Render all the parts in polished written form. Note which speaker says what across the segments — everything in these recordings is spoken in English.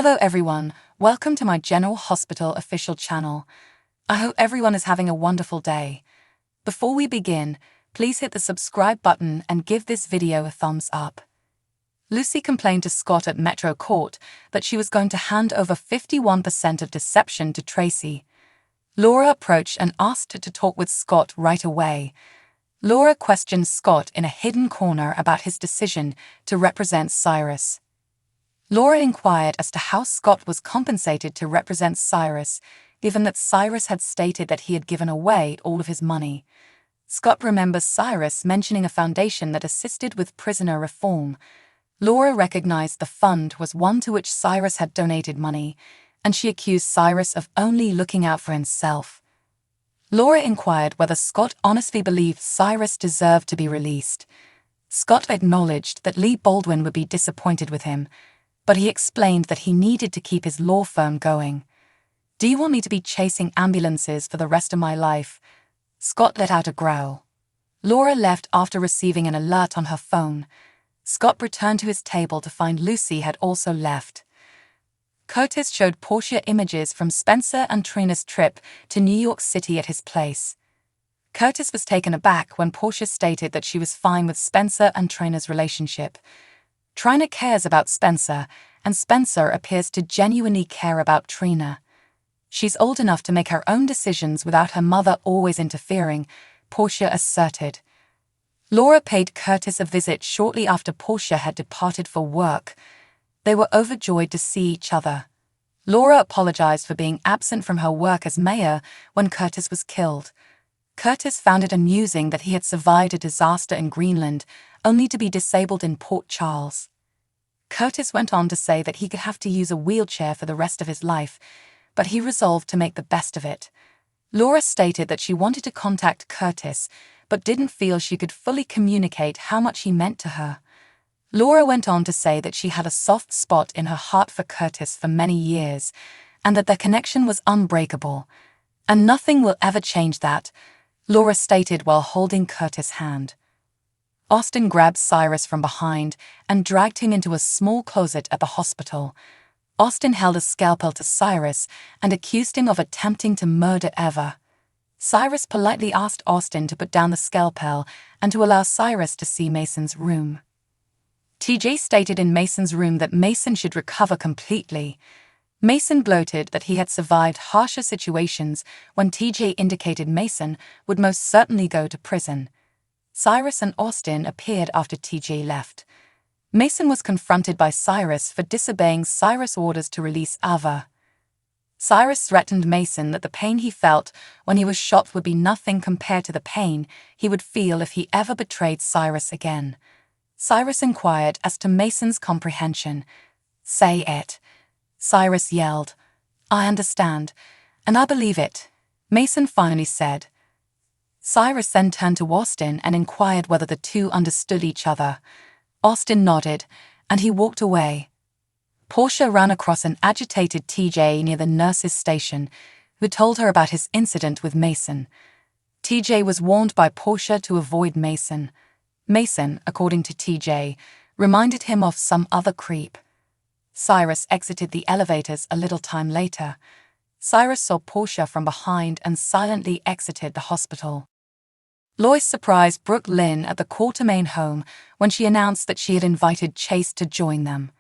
Speaker 1: Hello everyone, welcome to my General Hospital official channel. I hope everyone is having a wonderful day. Before we begin, please hit the subscribe button and give this video a thumbs up. Lucy complained to Scott at Metro Court that she was going to hand over 51% of deception to Tracy. Laura approached and asked her to talk with Scott right away. Laura questioned Scott in a hidden corner about his decision to represent Cyrus. Laura inquired as to how Scott was compensated to represent Cyrus, given that Cyrus had stated that he had given away all of his money. Scott remembers Cyrus mentioning a foundation that assisted with prisoner reform. Laura recognized the fund was one to which Cyrus had donated money, and she accused Cyrus of only looking out for himself. Laura inquired whether Scott honestly believed Cyrus deserved to be released. Scott acknowledged that Lee Baldwin would be disappointed with him, but he explained that he needed to keep his law firm going. "Do you want me to be chasing ambulances for the rest of my life?" Scott let out a growl. Laura left after receiving an alert on her phone. Scott returned to his table to find Lucy had also left. Curtis showed Portia images from Spencer and Trina's trip to New York City at his place. Curtis was taken aback when Portia stated that she was fine with Spencer and Trina's relationship. Trina cares about Spencer, and Spencer appears to genuinely care about Trina. "She's old enough to make her own decisions without her mother always interfering," Portia asserted. Laura paid Curtis a visit shortly after Portia had departed for work. They were overjoyed to see each other. Laura apologized for being absent from her work as mayor when Curtis was killed. Curtis found it amusing that he had survived a disaster in Greenland, only to be disabled in Port Charles. Curtis went on to say that he could have to use a wheelchair for the rest of his life, but he resolved to make the best of it. Laura stated that she wanted to contact Curtis, but didn't feel she could fully communicate how much he meant to her. Laura went on to say that she had a soft spot in her heart for Curtis for many years, and that their connection was unbreakable. "And nothing will ever change that," Laura stated while holding Curtis' hand. Austin grabbed Cyrus from behind and dragged him into a small closet at the hospital. Austin held a scalpel to Cyrus and accused him of attempting to murder Eva. Cyrus politely asked Austin to put down the scalpel and to allow Cyrus to see Mason's room. TJ stated in Mason's room that Mason should recover completely. Mason gloated that he had survived harsher situations when TJ indicated Mason would most certainly go to prison. Cyrus and Austin appeared after TJ left. Mason was confronted by Cyrus for disobeying Cyrus' orders to release Ava. Cyrus threatened Mason that the pain he felt when he was shot would be nothing compared to the pain he would feel if he ever betrayed Cyrus again. Cyrus inquired as to Mason's comprehension. "Say it," Cyrus yelled. "I understand, and I believe it," Mason finally said. Cyrus then turned to Austin and inquired whether the two understood each other. Austin nodded, and he walked away. Portia ran across an agitated TJ near the nurse's station, who told her about his incident with Mason. TJ was warned by Portia to avoid Mason. Mason, according to TJ, reminded him of some other creep. Cyrus exited the elevators a little time later. Cyrus saw Portia from behind and silently exited the hospital. Lois surprised Brooke Lynn at the Quartermain home when she announced that she had invited Chase to join them.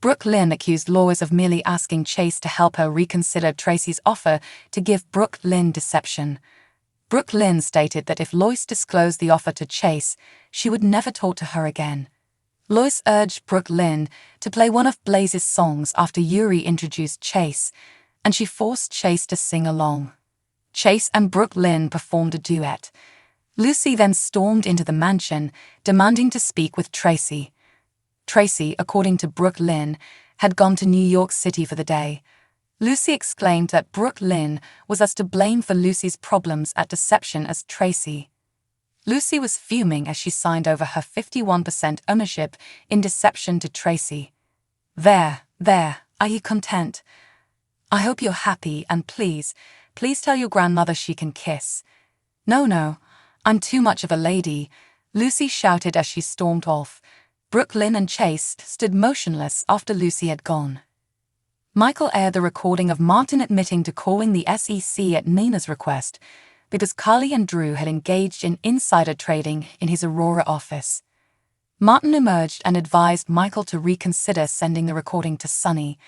Speaker 1: Brooke Lynn accused Lois of merely asking Chase to help her reconsider Tracy's offer to give Brooke Lynn deception. Brooke Lynn stated that if Lois disclosed the offer to Chase, she would never talk to her again. Lois urged Brooke Lynn to play one of Blaze's songs after Yuri introduced Chase, and she forced Chase to sing along. Chase and Brooke Lynn performed a duet. Lucy then stormed into the mansion, demanding to speak with Tracy. Tracy, according to Brooke Lynn, had gone to New York City for the day. Lucy exclaimed that Brooke Lynn was as to blame for Lucy's problems at deception as Tracy. Lucy was fuming as she signed over her 51% ownership in deception to Tracy. There, are you content? I hope you're happy, and please tell your grandmother she can kiss." No, I'm too much of a lady," Lucy shouted as she stormed off. Brooke Lynn and Chase stood motionless after Lucy had gone. Michael aired the recording of Martin admitting to calling the SEC at Nina's request because Carly and Drew had engaged in insider trading in his Aurora office. Martin emerged and advised Michael to reconsider sending the recording to Sonny.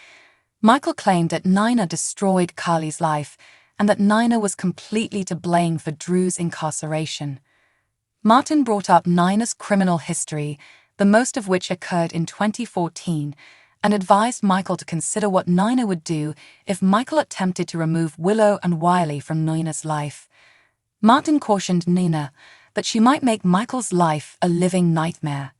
Speaker 1: Michael claimed that Nina destroyed Carly's life and that Nina was completely to blame for Drew's incarceration. Martin brought up Nina's criminal history, the most of which occurred in 2014, and advised Michael to consider what Nina would do if Michael attempted to remove Willow and Wiley from Nina's life. Martin cautioned Nina that she might make Michael's life a living nightmare.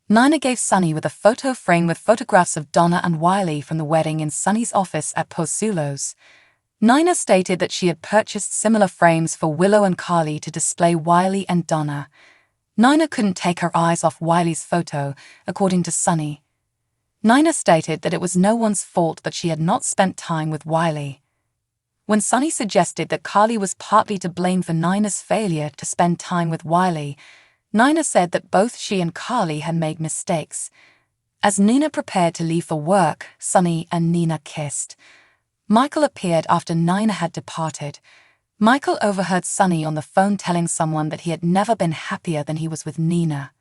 Speaker 1: Nina gave Sonny with a photo frame with photographs of Donna and Wiley from the wedding in Sonny's office at Pozzulo's. Nina stated that she had purchased similar frames for Willow and Carly to display Wiley and Donna. Nina couldn't take her eyes off Wiley's photo, according to Sonny. Nina stated that it was no one's fault that she had not spent time with Wiley. When Sonny suggested that Carly was partly to blame for Nina's failure to spend time with Wiley, Nina said that both she and Carly had made mistakes. As Nina prepared to leave for work, Sonny and Nina kissed. Michael appeared after Nina had departed. Michael overheard Sonny on the phone telling someone that he had never been happier than he was with Nina.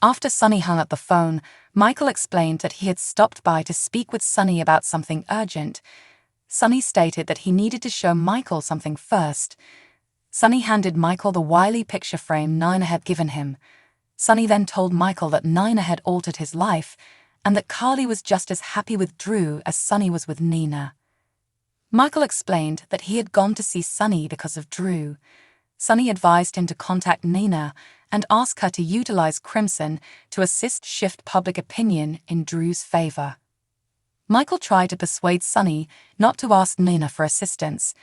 Speaker 1: After Sonny hung up the phone, Michael explained that he had stopped by to speak with Sonny about something urgent. Sonny stated that he needed to show Michael something first. Sonny handed Michael the Wiley picture frame Nina had given him. Sonny then told Michael that Nina had altered his life and that Carly was just as happy with Drew as Sonny was with Nina. Michael explained that he had gone to see Sonny because of Drew. Sonny advised him to contact Nina and ask her to utilize Crimson to assist shift public opinion in Drew's favor. Michael tried to persuade Sonny not to ask Nina for assistance.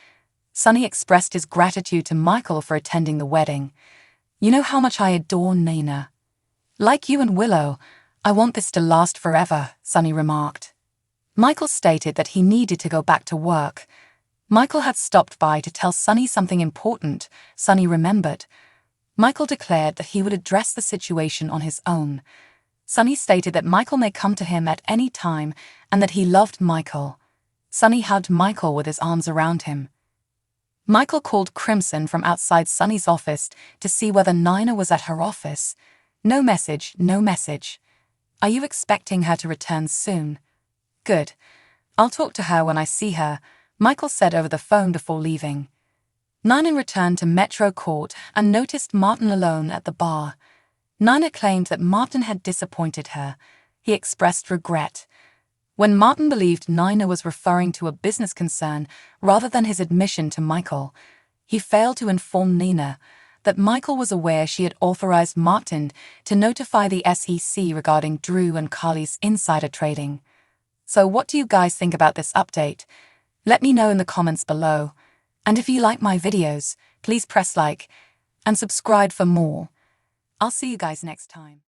Speaker 1: Sonny expressed his gratitude to Michael for attending the wedding. "You know how much I adore Nina. Like you and Willow, I want this to last forever," Sonny remarked. Michael stated that he needed to go back to work. Michael had stopped by to tell Sonny something important, Sonny remembered. Michael declared that he would address the situation on his own. Sonny stated that Michael may come to him at any time and that he loved Michael. Sonny hugged Michael with his arms around him. Michael called Crimson from outside Sonny's office to see whether Nina was at her office. "No message, no message. Are you expecting her to return soon?" "Good. I'll talk to her when I see her," Michael said over the phone before leaving. Nina returned to Metro Court and noticed Martin alone at the bar. Nina claimed that Martin had disappointed her. He expressed regret. When Martin believed Nina was referring to a business concern rather than his admission to Michael, he failed to inform Nina that Michael was aware she had authorized Martin to notify the SEC regarding Drew and Carly's insider trading. So what do you guys think about this update? Let me know in the comments below. And if you like my videos, please press like and subscribe for more. I'll see you guys next time.